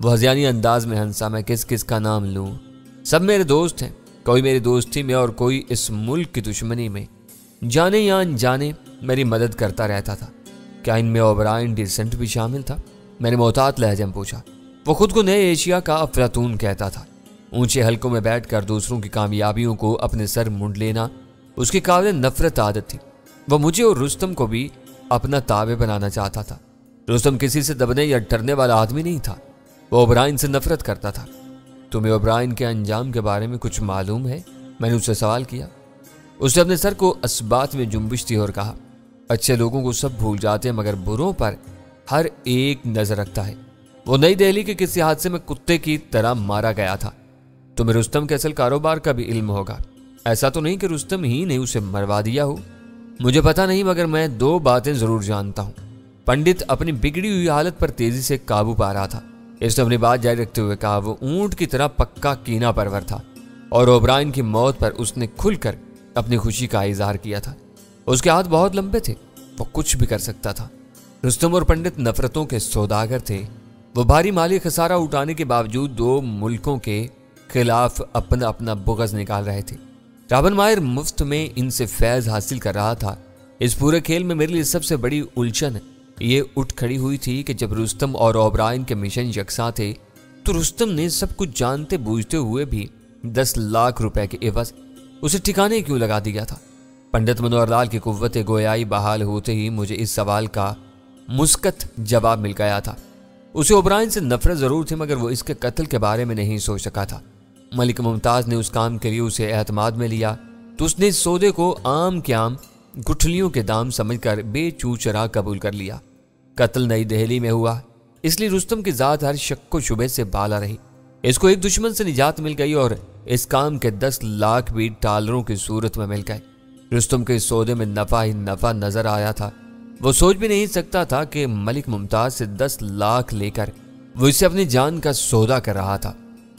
وہ ہذیانی انداز میں ہنسا۔ میں کس کس کا نام لوں؟ سب میرے دوست ہیں، کوئی میری دوستی میں اور کوئی اس ملک کی دشمنی میں جانے یا انجانے میری مدد کرتا رہتا تھا۔ کیا ان میں اوبرائن ڈیسنٹ بھی شامل تھا؟ میں نے محتاط لہجے میں پوچھا۔ وہ خود کو نئے ایشیا کا افلاطون کہتا تھا۔ اونچے حلقوں میں بیٹھ کر دوسروں کی کامیابیوں کو اپنے سر منڈ لینا اس کی قابل نفرت عادت تھی۔ وہ مجھے اور رستم کو بھی اپنا تابع بنانا چاہتا تھا۔ رستم کسی سے دبنے یا ڈرنے والا آدمی نہیں تھا، وہ اوبرائن سے نفرت کرتا تھا۔ تمہیں اوبرائن کے انجام کے بارے میں کچھ معلوم ہے؟ میں نے اس سے سوال کیا۔ اس نے اپنے سر کو اسبات میں جنبش دی اور کہا، اچھے لوگوں کو سب بھول جاتے ہیں مگر بروں پر ہر ایک نظر رکھتا ہے۔ وہ نئی دہلی کے کسی حادثے میں کتے کی طرح مارا گیا تھا۔ تمہیں رستم کے اصل کاروبار کا بھی علم ہوگا۔ ایسا تو نہیں کہ رستم ہی نے اسے مروا دیا ہو؟ مجھے پتا نہیں مگر میں 2 باتیں ضرور جانتا ہوں۔ پنڈت اپنی بگڑی ہوئی حالت پر تیزی سے قابو پا رہا تھا۔ اس نے اپنی بات جاری رکھتے ہوئے کہا، وہ اونٹ کی طرح پکا کینہ پرور تھا اور اوبرائن کی موت پر اس نے کھل کر اپنی خوشی کا اظہار کیا تھا۔ اس کے ہاتھ بہت لمبے تھے، وہ کچھ بھی کر سکتا تھا۔ رستم اور پنڈت نفرتوں کے سوداگر تھے۔ وہ بھاری مالی خسارہ اٹھانے کے باوجود 2 ملکوں کے خلاف اپنا اپنا بغض نکال رہے تھے۔ رابن مائر مفت میں ان سے فیض حاصل کر رہا تھا۔ اس پورے کھیل میں میرے لیے سب سے بڑی الجھن یہ اٹھ کھڑی ہوئی تھی کہ جب رستم اور اوبرائن کے مشن یکساں تھے تو رستم نے سب کچھ جانتے بوجھتے ہوئے بھی 10 لاکھ روپے کے عوض اسے ٹھکانے کیوں لگا دیا تھا؟ پنڈت منوہر لال کی قوت گویائی بحال ہوتے ہی مجھے اس سوال کا مثبت جواب مل گیا تھا۔ اسے اوبرائن سے نفرت ضرور تھی مگر وہ اس کے قتل کے بارے میں نہیں سوچ سکا تھا۔ ملک ممتاز نے اس کام کے لیے اسے اعتماد میں لیا تو اس نے اس سودے کو عام کے عام گٹھلیوں کے دام سمجھ کر بے چو چرا قبول کر لیا۔ قتل نئی دہلی میں ہوا، اس لیے رستم کی ذات ہر شک و شبہ سے بالا رہی۔ اس کو ایک دشمن سے نجات مل گئی اور اس کام کے 10 لاکھ بھی ڈالروں کی صورت میں مل گئے۔ رستم کے اس سودے میں نفع ہی نفع نظر آیا تھا۔ وہ سوچ بھی نہیں سکتا تھا کہ ملک ممتاز سے 10 لاکھ لے کر وہ اسے اپنی جان کا سودا کر رہا تھا۔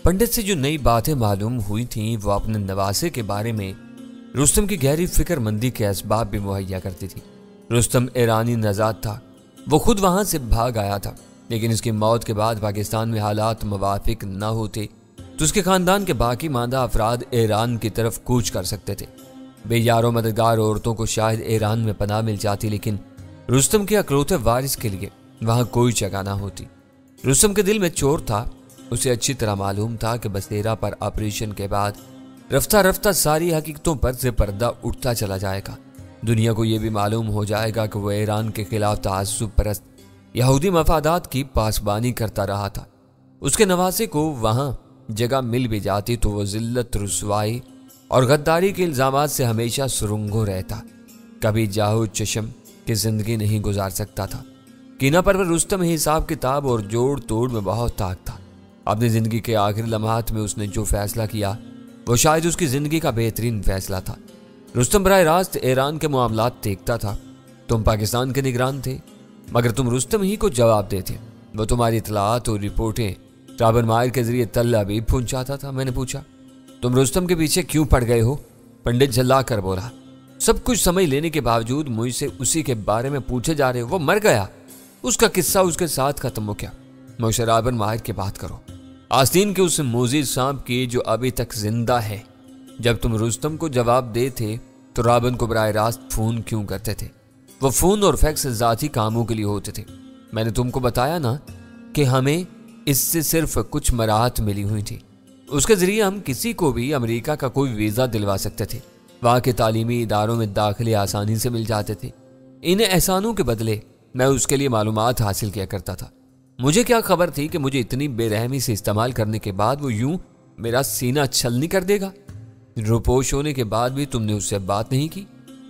پنڈت سے جو نئی باتیں معلوم ہوئی تھیں وہ اپنے نواسے کے بارے میں رستم کی گہری فکر مندی کے اسباب بھی مہیا کرتی تھی۔ رستم ایرانی نژاد تھا، وہ خود وہاں سے بھاگ آیا تھا، لیکن اس کی موت کے بعد پاکستان میں حالات موافق نہ ہوتے تو اس کے خاندان کے باقی ماندہ افراد ایران کی طرف کوچ کر سکتے تھے۔ بے یار و مددگار عورتوں کو شاید ایران میں پناہ مل جاتی، لیکن رستم کے اکلوتے وارث کے لیے وہاں کوئی جگہ نہ ہوتی۔ رستم کے دل میں چور تھا، اسے اچھی طرح معلوم تھا کہ بسیرا پر آپریشن کے بعد رفتہ رفتہ ساری حقیقتوں پر سے پردہ اٹھتا چلا جائے گا۔ دنیا کو یہ بھی معلوم ہو جائے گا کہ وہ ایران کے خلاف تعصب پرست یہودی مفادات کی پاسبانی کرتا رہا تھا۔ اس کے نواسے کو وہاں جگہ مل بھی جاتی تو وہ ذلت، رسوائی اور غداری کے الزامات سے ہمیشہ سرنگوں رہتا، کبھی جاہو چشم کی زندگی نہیں گزار سکتا تھا۔ کینہ پرور رستم حساب کتاب اور جوڑ توڑ میں بہت طاقت تھا۔ اپنی زندگی کے آخری لمحات میں اس نے جو فیصلہ کیا وہ شاید اس کی زندگی کا بہترین فیصلہ تھا۔ رستم براہ راست ایران کے معاملات دیکھتا تھا، تم پاکستان کے نگران تھے، مگر تم رستم ہی کو جواب دیتے۔ وہ تمہاری اطلاعات اور رپورٹیں رابن مائر کے ذریعے تل ابیب پہنچاتا تھا۔ میں نے پوچھا، تم رستم کے پیچھے کیوں پڑ گئے ہو؟ پنڈت جھلا کر بولا، سب کچھ سمجھ لینے کے باوجود مجھ سے اسی کے بارے میں پوچھے جا رہے ہو۔ وہ مر گیا، اس کا قصہ اس کے ساتھ ختم ہو گیا۔ مجھے رابن مائر کی بات کرو، آستین کے اس موذی سانپ کی جو ابھی تک زندہ ہے۔ جب تم رستم کو جواب دے تھے تو رابن کو براہ راست فون کیوں کرتے تھے؟ وہ فون اور فیکس ذاتی کاموں کے لیے ہوتے تھے۔ میں نے تم کو بتایا نا کہ ہمیں اس سے صرف کچھ مراحت ملی ہوئی تھی، اس کے ذریعے ہم کسی کو بھی امریکہ کا کوئی ویزا دلوا سکتے تھے، وہاں کے تعلیمی اداروں میں داخلے آسانی سے مل جاتے تھے۔ ان احسانوں کے بدلے میں اس کے لیے معلومات حاصل کیا کرتا تھا۔ مجھے کیا خبر تھی کہ مجھے اتنی بے رحمی سے استعمال کرنے کے بعد وہ یوں میرا سینہ چھلنی کر دے گا۔ روپوش ہونے کے بعد بھی تم نے اس سے بات نہیں کی۔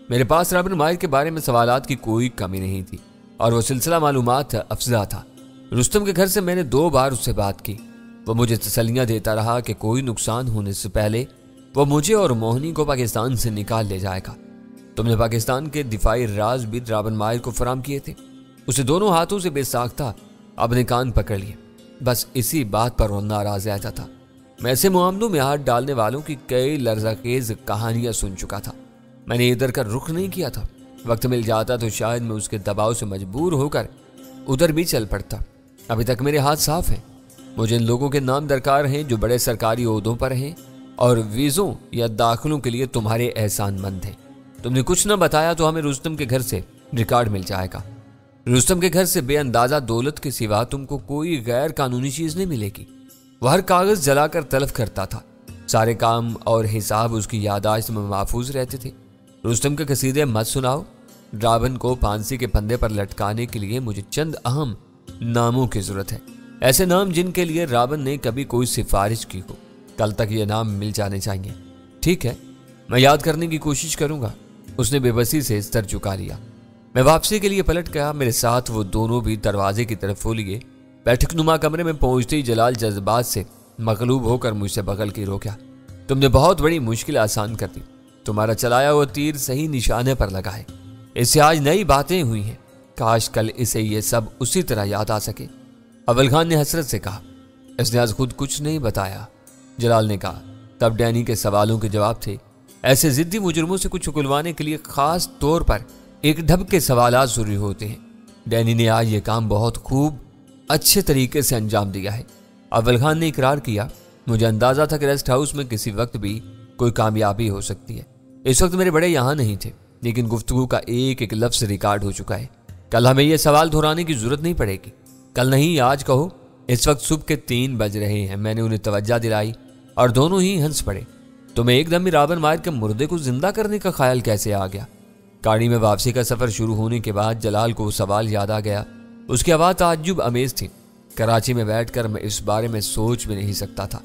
میرے پاس رابن مائر کے بارے میں سوالات کی کوئی کمی نہیں تھی اور وہ سلسلہ معلومات افزا تھا۔ رستم کے گھر سے میں نے 2 بار اس سے بات کی۔ وہ مجھے تسلیاں دیتا رہا کہ کوئی نقصان ہونے سے پہلے وہ مجھے اور موہنی کو پاکستان سے نکال لے جائے گا۔ تم نے پاکستان کے دفاعی راز بھی رابن مائر کو فراہم کیے تھے۔ اسے دونوں ہاتھوں سے بے ساختہ اپنے کان پکڑ لیے، بس اسی بات پر وہ ناراض رہتا تھا۔ میں ایسے معاملوں میں ہاتھ ڈالنے والوں کی کئی لرزہ خیز کہانیاں سن چکا تھا۔ میں نے ادھر کا رخ نہیں کیا تھا، وقت مل جاتا تو شاید میں اس کے دباؤ سے مجبور ہو کر ادھر بھی چل پڑتا۔ ابھی تک میرے ہاتھ صاف ہیں۔ مجھے ان لوگوں کے نام درکار ہیں جو بڑے سرکاری عہدوں پر ہیں اور ویزوں یا داخلوں کے لیے تمہارے احسان مند ہیں۔ تم نے کچھ نہ بتایا تو ہمیں رستم کے گھر سے ریکارڈ مل جائے گا۔ رستم کے گھر سے بے اندازہ دولت کے سوا تم کو کوئی غیر قانونی چیز نہیں ملے گی۔ وہ ہر کاغذ جلا کر تلف کرتا تھا، سارے کام اور حساب اس کی یادداشت میں محفوظ رہتے تھے۔ رستم کے قصیدے مت سناؤ۔ راون کو پھانسی کے پھندے پر لٹکانے کے لیے مجھے چند اہم ناموں کی ضرورت ہے، ایسے نام جن کے لیے راون نے کبھی کوئی سفارش کی ہو۔ کل تک یہ نام مل جانے چاہیے۔ ٹھیک ہے، میں یاد کرنے کی کوشش کروں گا۔ اس نے بے بسی سے سر جھکا لیا۔ میں واپسی کے لیے پلٹ گیا۔ میرے ساتھ وہ دونوں بھی دروازے کی طرف ہو لیے۔ بیٹھک نما کمرے میں پہنچتے ہی جلال جذبات سے مغلوب ہو کر مجھ سے بغل کی روکا۔ تم نے بہت بڑی مشکل آسان کر دی۔ تمہارا چلایا ہوا تیر صحیح نشانے پر لگا ہے۔ اس سے آج نئی باتیں ہوئی ہیں، کاش کل اسے یہ سب اسی طرح یاد آ سکے۔ اول خان نے حسرت سے کہا، اس نے آج خود کچھ نہیں بتایا۔ جلال نے کہا، تب ڈینی کے سوالوں کے جواب تھے۔ ایسے ضدی مجرموں سے کچھ اکلوانے کے لیے خاص طور پر ایک ڈھب کے سوالات ضروری ہوتے ہیں۔ ڈینی نے آج یہ کام بہت خوب اچھے طریقے سے انجام دیا ہے۔ اول خان نے اقرار کیا، مجھے اندازہ تھا کہ ریسٹ ہاؤس میں کسی وقت بھی کوئی کامیابی ہو سکتی ہے۔ اس وقت میرے بڑے یہاں نہیں تھے، لیکن گفتگو کا ایک ایک لفظ ریکارڈ ہو چکا ہے۔ کل ہمیں یہ سوال دہرانے کی ضرورت نہیں پڑے گی۔ کل نہیں، آج کہو۔ اس وقت صبح کے 3 بج رہے ہیں۔ میں نے انہیں توجہ دلائی اور دونوں ہی ہنس پڑے۔ تمہیں ایک دم راون مائر کے مردے کو زندہ کرنے کا خیال کیسے آ گیا؟ گاڑی میں واپسی کا سفر شروع ہونے کے بعد جلال کو وہ سوال یاد آ گیا۔ اس کی آواز تعجب امیز تھی۔ کراچی میں بیٹھ کر میں اس بارے میں سوچ بھی نہیں سکتا تھا۔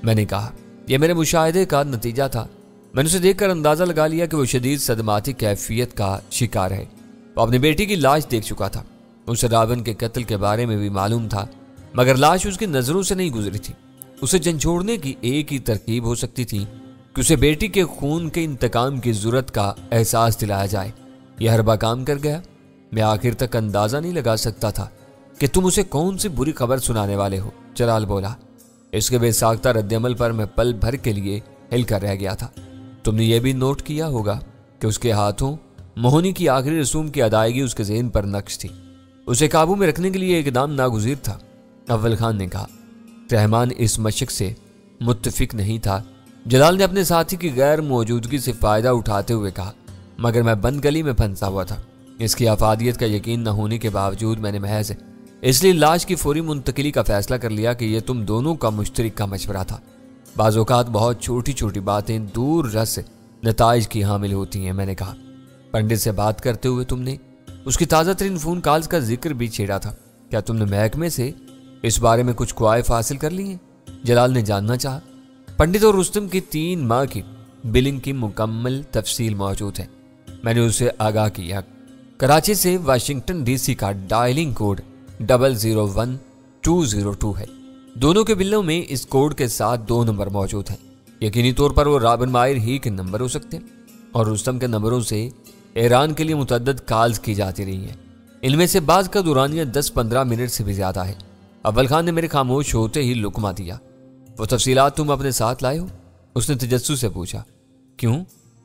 میں نے کہا، یہ میرے مشاہدے کا نتیجہ تھا۔ میں نے اسے دیکھ کر اندازہ لگا لیا کہ وہ شدید صدماتی کیفیت کا شکار ہے۔ وہ اپنی بیٹی کی لاش دیکھ چکا تھا۔ اسے راون کے قتل کے بارے میں بھی معلوم تھا، مگر لاش اس کی نظروں سے نہیں گزری تھی۔ اسے جھنجھوڑنے کی ایک ہی ترکیب ہو سکتی تھی کہ اسے بیٹی کے خون کے انتقام کی ضرورت کا احساس دلایا جائے۔ یہ حربہ کام کر گیا۔ میں آخر تک اندازہ نہیں لگا سکتا تھا کہ تم اسے کون سی بری خبر سنانے والے ہو، جلال بولا۔ اس کے بے ساختہ رد عمل پر میں پل بھر کے لیے ہل کر رہ گیا تھا۔ تم نے یہ بھی نوٹ کیا ہوگا کہ اس کے ہاتھوں موہنی کی آخری رسوم کی ادائیگی اس کے ذہن پر نقش تھی۔ اسے قابو میں رکھنے کے لیے اقدام ناگزیر تھا۔ اول خان نے کہا۔ رحمان اس مشق سے متفق نہیں تھا۔ جلال نے اپنے ساتھی کی غیر موجودگی سے فائدہ اٹھاتے ہوئے کہا، مگر میں بند گلی میں پھنسا ہوا تھا۔ اس کی افادیت کا یقین نہ ہونے کے باوجود میں نے محض اس لیے لاش کی فوری منتقلی کا فیصلہ کر لیا کہ یہ تم دونوں کا مشترک کا مشورہ تھا۔ بعض اوقات بہت چھوٹی چھوٹی باتیں دور رس نتائج کی حامل ہوتی ہیں۔ میں نے کہا، پنڈت سے بات کرتے ہوئے تم نے اس کی تازہ ترین فون کالز کا ذکر بھی چھیڑا تھا۔ کیا تم نے محکمے سے اس بارے میں کچھ کوائف حاصل کر لی ہیں؟ جلال نے جاننا چاہا۔ پنڈت اور رستم کی 3 ماہ کی بلنگ کی مکمل تفصیل موجود ہے۔ میں نے اسے آگاہ کیا، کراچی سے واشنگٹن ڈی سی کا ڈائلنگ کوڈ 001202 ہے۔ دونوں کے بلوں میں اس کوڈ کے ساتھ 2 نمبر موجود ہیں۔ یقینی طور پر وہ راون مائر ہی کے نمبر ہو سکتے ہیں، اور رستم کے نمبروں سے ایران کے لیے متعدد کالز کی جاتی رہی ہیں۔ ان میں سے بعض کا دورانیہ 10-15 منٹ سے بھی زیادہ ہے۔ اول خان نے میرے خاموش ہوتے ہی لقمہ دیا۔ وہ تفصیلات تم اپنے ساتھ لائے ہو؟ اس نے تجسس سے پوچھا۔ کیوں؟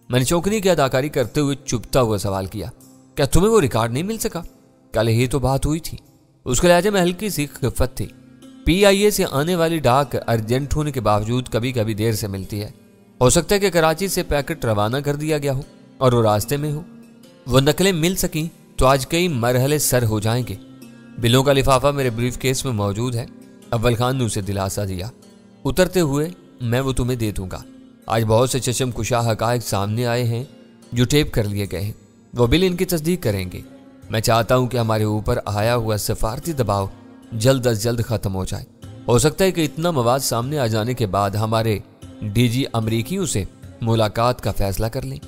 میں نے چونکنی کی اداکاری کرتے ہوئے چپتا ہوا سوال کیا۔ کیا تمہیں وہ ریکارڈ نہیں مل سکا؟ کل ہی تو بات ہوئی تھی۔ اس کے لہجے میں ہلکی سی خفت تھی۔ PIA سے آنے والی ڈاک ارجنٹ ہونے کے باوجود کبھی کبھی دیر سے ملتی ہے۔ ہو سکتا ہے کہ کراچی سے پیکٹ روانہ کر دیا گیا ہو اور وہ راستے میں ہو۔ وہ نقلیں مل سکیں تو آج کئی مرحلے سر ہو جائیں گے۔ بلوں کا لفافہ میرے بریف کیس میں موجود ہے۔ اول خان نے اسے دلاسا دیا۔ اترتے ہوئے میں وہ تمہیں دے دوں گا۔ آج بہت سے چشم کشا حقائق سامنے آئے ہیں جو ٹیپ کر لیے گئے ہیں۔ وہ بل ان کی تصدیق کریں گے۔ میں چاہتا ہوں کہ ہمارے اوپر آیا ہوا سفارتی دباؤ جلد از جلد ختم ہو جائے۔ ہو سکتا ہے کہ اتنا مواد سامنے آ جانے کے بعد ہمارے DG امریکیوں سے ملاقات کا فیصلہ کر لیں۔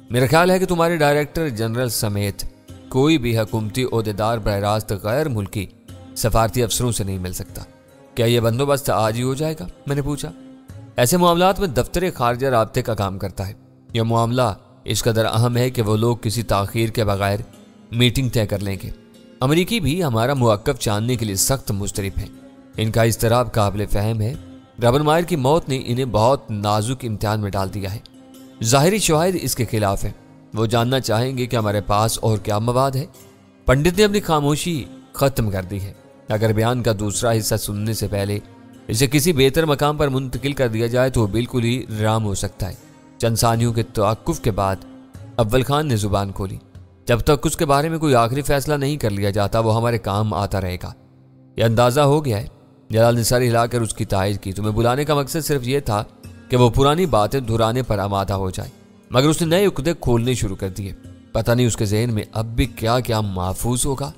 میرا خیال ہے کہ تمہارے ڈائریکٹر جنرل سمیت کوئی بھی حکومتی عہدیدار براہ راست غیر ملکی سفارتی افسروں سے نہیں مل سکتا۔ کیا یہ بندوبست آج ہی ہو جائے گا؟ میں نے پوچھا۔ ایسے معاملات میں دفتر خارجہ رابطے کا کام کرتا ہے۔ یہ معاملہ اس قدر اہم ہے کہ وہ لوگ کسی تاخیر کے بغیر میٹنگ طے کر لیں گے۔ امریکی بھی ہمارا موقف جاننے کے لیے سخت مضطرب ہیں۔ ان کا اضطراب قابل فہم ہے۔ راون مائر کی موت نے انہیں بہت نازک امتحان میں ڈال دیا ہے۔ ظاہری شواہد اس کے خلاف ہیں۔ وہ جاننا چاہیں گے کہ ہمارے پاس اور کیا مواد ہے۔ پنڈت نے اپنی خاموشی ختم کر دی ہے۔ اگر بیان کا دوسرا حصہ سننے سے پہلے اسے کسی بہتر مقام پر منتقل کر دیا جائے تو وہ بالکل ہی رام ہو سکتا ہے۔ چند ثانیوں کے توقف کے بعد اول خان نے زبان کھولی۔ جب تک اس کے بارے میں کوئی آخری فیصلہ نہیں کر لیا جاتا وہ ہمارے کام آتا رہے گا۔ یہ اندازہ ہو گیا ہے؟ جلال نے سر ہلا کر اس کی تائید کی۔ تمہیں بلانے کا مقصد صرف یہ تھا کہ وہ پرانی باتیں دہرانے پر آمادہ ہو جائے، مگر اس نے نئے عقدے کھولنے شروع کر دیے۔ پتہ نہیں اس کے ذہن میں اب بھی کیا کیا محفوظ ہوگا۔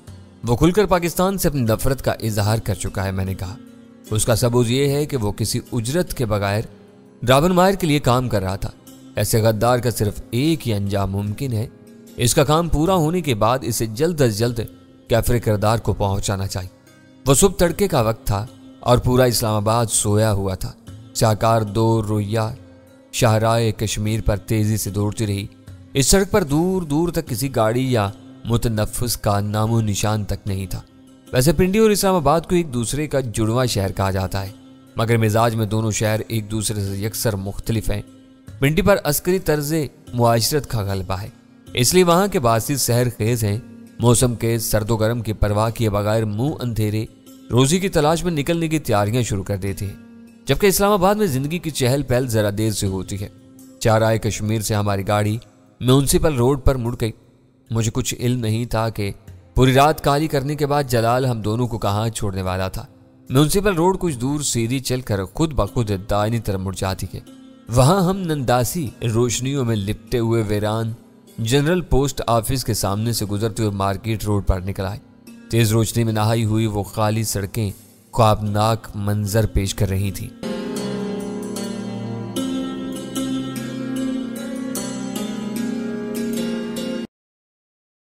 وہ کھل کر پاکستان سے اپنی نفرت کا اظہار کر چکا ہے، میں نے کہا۔ اس کا ثبوت یہ ہے کہ وہ کسی اجرت کے بغیر رابن ماہر کے لیے کام کر رہا تھا۔ ایسے غدار کا صرف ایک ہی انجام ممکن ہے۔ اس کا کام پورا ہونے کے بعد اسے جلد از جلد کیفر کردار کو پہنچانا چاہیے۔ وہ صبح تڑکے کا وقت تھا اور پورا اسلام آباد سویا ہوا تھا۔ شاہکار دو رویہ شاہراہ کشمیر پر تیزی سے دوڑتی رہی۔ اس سڑک پر دور دور تک کسی گاڑی یا متنفس کا نام و نشان تک نہیں تھا۔ ویسے پنڈی اور اسلام آباد کو ایک دوسرے کا جڑواں شہر کہا جاتا ہے، مگر مزاج میں دونوں شہر ایک دوسرے سے یکسر مختلف ہیں۔ پنڈی پر عسکری طرز معاشرت کا غلبہ ہے، اس لیے وہاں کے باسی سحر خیز ہیں، موسم کے سرد و گرم کی پرواہ کیے بغیر منہ اندھیرے روزی کی تلاش میں نکلنے کی تیاریاں شروع کر دیتے ہیں، جبکہ اسلام آباد میں زندگی کی چہل پہل ذرا دیر سے ہوتی ہے۔ چہارائے کشمیر سے ہماری گاڑی میونسپل روڈ پر مڑ گئی۔ مجھے کچھ علم نہیں تھا کہ پوری رات کالی کرنے کے بعد جلال ہم دونوں کو کہاں چھوڑنے والا تھا۔ میونسپل روڈ کچھ دور سیدھی چل کر خود بخود دائنی طرف مڑ جاتی ہے۔ وہاں ہم ننداسی روشنیوں میں لپٹے ہوئے ویران جنرل پوسٹ آفس کے سامنے سے گزرتے ہوئے مارکیٹ روڈ پر نکل آئے۔ تیز روشنی میں نہائی ہوئی وہ خالی سڑکیں خوابناک منظر پیش کر رہی تھیں۔